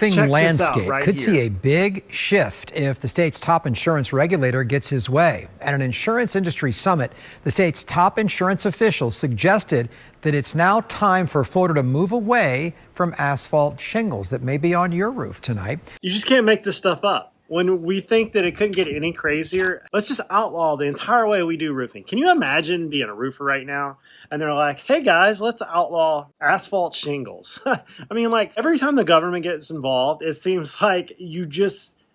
Check this out Landscape right could here. see a big shift if the state's top insurance regulator gets his way. At an insurance industry summit, the state's top insurance officials suggested that it's now time for Florida to move away from asphalt shingles that may be on your roof tonight. You just can't make this stuff up. When we think that it couldn't get any crazier, let's just outlaw the entire way we do roofing. Can you imagine being a roofer right now and they're like, hey guys, let's outlaw asphalt shingles? I mean, like every time the government gets involved, it seems like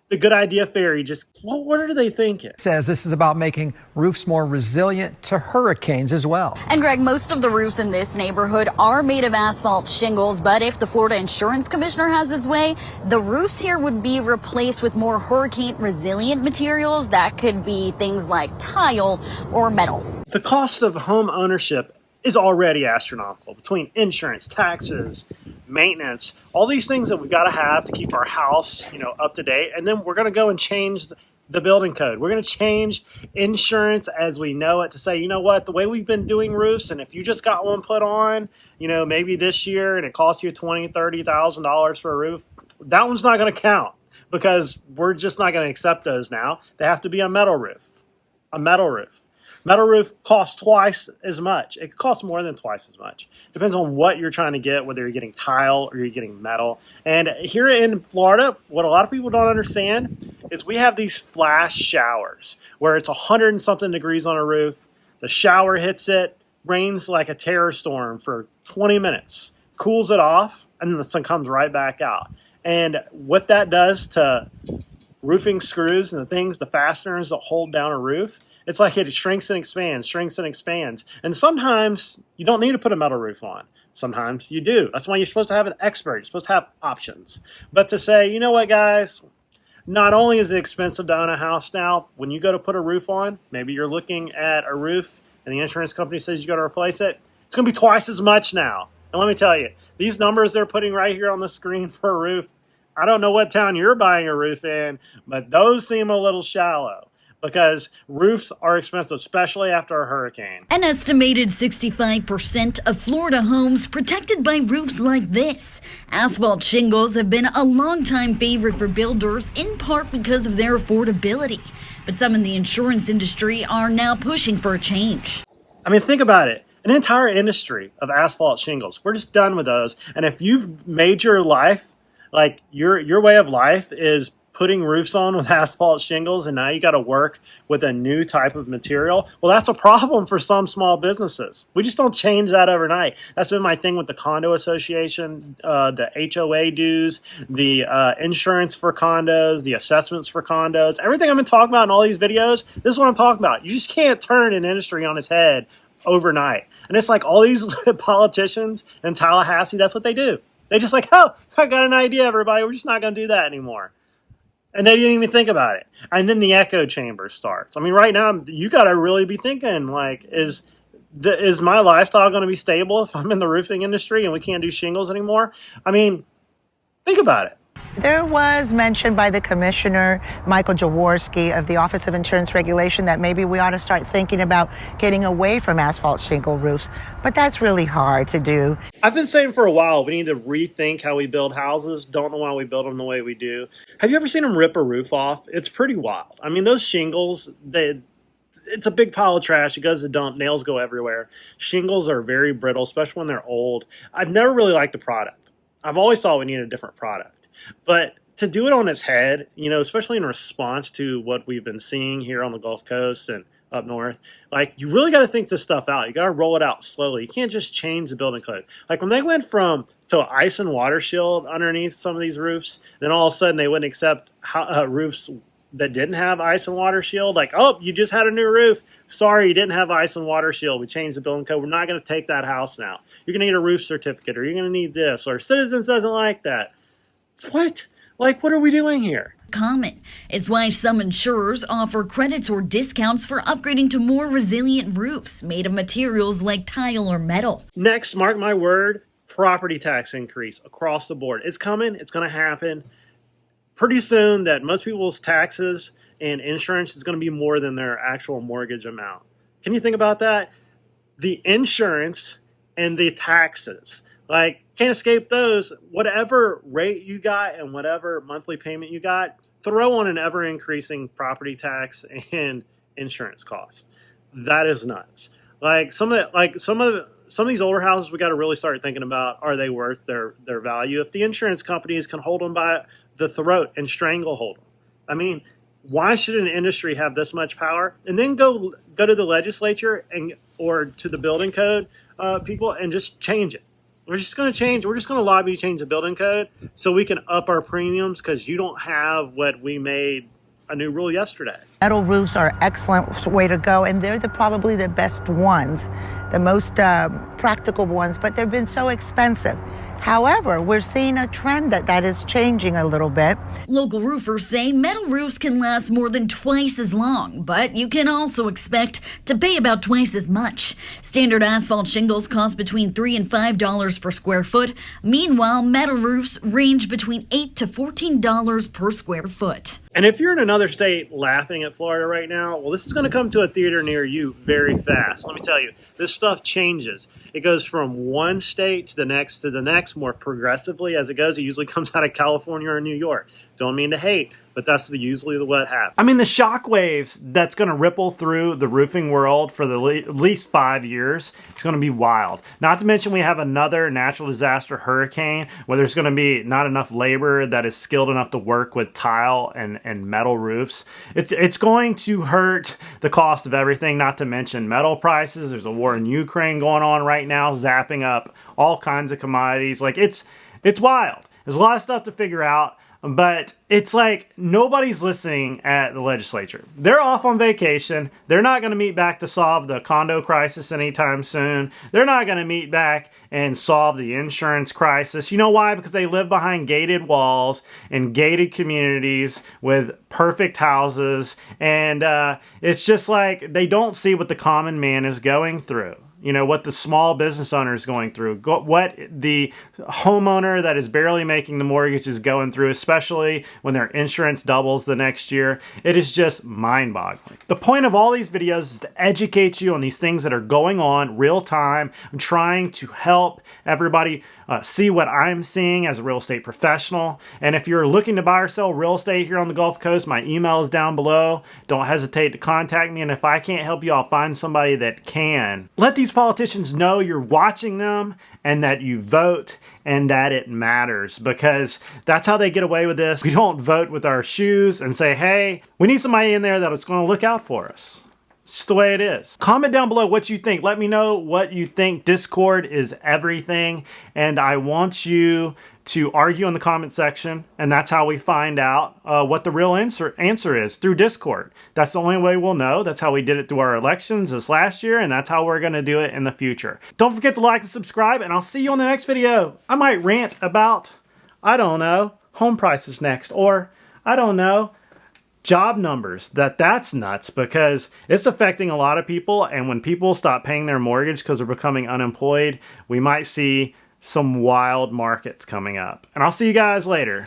the good idea fairy what are they thinking? Says this is about making roofs more resilient to hurricanes as well. And Greg, most of the roofs in this neighborhood are made of asphalt shingles, but if the Florida Insurance Commissioner has his way, the roofs here would be replaced with more hurricane resilient materials. That could be things like tile or metal. The cost of home ownership is already astronomical between insurance, taxes, maintenance, all these things that we've got to have to keep our house, up to date. And then we're going to go and change the building code. We're going to change insurance as we know it to say, you know what, the way we've been doing roofs, and if you just got one put on, maybe this year and it costs you $20,000, $30,000 for a roof, that one's not going to count because we're just not going to accept those now. They have to be a metal roof. A metal roof. Metal roof costs twice as much. It costs more than twice as much. Depends on what you're trying to get, whether you're getting tile or you're getting metal. And here in Florida, what a lot of people don't understand is we have these flash showers where it's 100 and something degrees on a roof. The shower hits it, rains like a terror storm for 20 minutes, cools it off, and then the sun comes right back out. And what that does to roofing screws and the fasteners that hold down a roof, it's like it shrinks and expands, shrinks and expands. And sometimes you don't need to put a metal roof on. Sometimes you do. That's why you're supposed to have an expert. You're supposed to have options. But to say, you know what, guys, not only is it expensive to own a house now, when you go to put a roof on, maybe you're looking at a roof and the insurance company says you got to replace it, it's going to be twice as much now. And let me tell you, these numbers they're putting right here on the screen for a roof, I don't know what town you're buying a roof in, but those seem a little shallow. Because roofs are expensive, especially after a hurricane. An estimated 65% of Florida homes protected by roofs like this. Asphalt shingles have been a longtime favorite for builders, in part because of their affordability. But some in the insurance industry are now pushing for a change. I mean, think about it. An entire industry of asphalt shingles. We're just done with those. And if you've made your life, like your way of life is putting roofs on with asphalt shingles, and now you got to work with a new type of material, well, that's a problem for some small businesses. We just don't change that overnight. That's been my thing with the condo association, the HOA dues, the insurance for condos, the assessments for condos, everything I've been talking about in all these videos, this is what I'm talking about. You just can't turn an industry on its head overnight. And it's like all these politicians in Tallahassee, that's what they do. They just like, oh, I got an idea, everybody. We're just not going to do that anymore. And they didn't even think about it. And then the echo chamber starts. I mean, right now, you got to really be thinking, like, is my lifestyle going to be stable if I'm in the roofing industry and we can't do shingles anymore? I mean, think about it. There was mention by the commissioner, Michael Jaworski of the Office of Insurance Regulation, that maybe we ought to start thinking about getting away from asphalt shingle roofs, but that's really hard to do. I've been saying for a while, we need to rethink how we build houses. Don't know why we build them the way we do. Have you ever seen them rip a roof off? It's pretty wild. I mean, those shingles, it's a big pile of trash. It goes to dump. Nails go everywhere. Shingles are very brittle, especially when they're old. I've never really liked the product. I've always thought we needed a different product. But to do it on its head, especially in response to what we've been seeing here on the Gulf Coast and up north, like, you really got to think this stuff out. You got to roll it out slowly. You can't just change the building code. Like when they went to an ice and water shield underneath some of these roofs, then all of a sudden they wouldn't accept roofs that didn't have ice and water shield. Like, oh, you just had a new roof. Sorry, you didn't have ice and water shield. We changed the building code. We're not going to take that house now. You're going to need a roof certificate, or you're going to need this, or Citizens doesn't like that. What? Like, what are we doing here? Common. It's why some insurers offer credits or discounts for upgrading to more resilient roofs made of materials like tile or metal. Next, mark my word, property tax increase across the board. It's coming. It's going to happen pretty soon. That most people's taxes and insurance is going to be more than their actual mortgage amount. Can you think about that? The insurance and the taxes. Like, Can't escape those. Whatever rate you got and whatever monthly payment you got, throw on an ever increasing property tax and insurance cost. That is nuts. Like some of these older houses, we got to really start thinking about, are they worth their value? If the insurance companies can hold them by the throat and stranglehold them, I mean, why should an industry have this much power? And then go to the legislature or to the building code people and just change it. We're just going to lobby to change the building code so we can up our premiums because you don't have what we made a new rule yesterday. Metal roofs are an excellent way to go, and they're probably the best ones, the most practical ones, but they've been so expensive. However, we're seeing a trend that is changing a little bit. Local roofers say metal roofs can last more than twice as long, but you can also expect to pay about twice as much. Standard asphalt shingles cost between $3 and $5 per square foot. Meanwhile, metal roofs range between $8 to $14 per square foot. And if you're in another state laughing at Florida right now, well, this is going to come to a theater near you very fast. Let me tell you, this stuff changes. It goes from one state to the next more progressively as it goes. It usually comes out of California or New York. Don't mean to hate, but that's usually what happens. I mean, the shock waves that's going to ripple through the roofing world for at least 5 years, it's going to be wild. Not to mention we have another natural disaster hurricane where there's going to be not enough labor that is skilled enough to work with tile and metal roofs. It's going to hurt the cost of everything, not to mention metal prices. There's a war in Ukraine going on right now, zapping up all kinds of commodities. Like, it's wild. There's a lot of stuff to figure out. But it's like nobody's listening at the legislature. They're off on vacation. They're not going to meet back to solve the condo crisis anytime soon. They're not going to meet back and solve the insurance crisis. You know why? Because they live behind gated walls and gated communities with perfect houses. And it's just like they don't see what the common man is going through. You know, what the small business owner is going through, what the homeowner that is barely making the mortgage is going through, especially when their insurance doubles the next year. It is just mind-boggling. The point of all these videos is to educate you on these things that are going on real time. I'm trying to help everybody see what I'm seeing as a real estate professional. And if you're looking to buy or sell real estate here on the Gulf Coast, my email is down below. Don't hesitate to contact me. And if I can't help you, I'll find somebody that can. Let these politicians know you're watching them and that you vote and that it matters, because that's how they get away with this. We don't vote with our shoes and say, hey, we need somebody in there that's going to look out for us. It's just the way it is. Comment down below what you think. Let me know what you think. Discord is everything, and I want you to argue in the comment section, and that's how we find out what the real answer is, through Discord. That's the only way we'll know. That's how we did it through our elections this last year, and that's how we're going to do it in the future. Don't forget to like and subscribe, and I'll see you on the next video. I might rant about, I don't know, home prices next, or I don't know, job numbers. That's nuts, because it's affecting a lot of people, and when people stop paying their mortgage because they're becoming unemployed, we might see some wild markets coming up. And I'll see you guys later.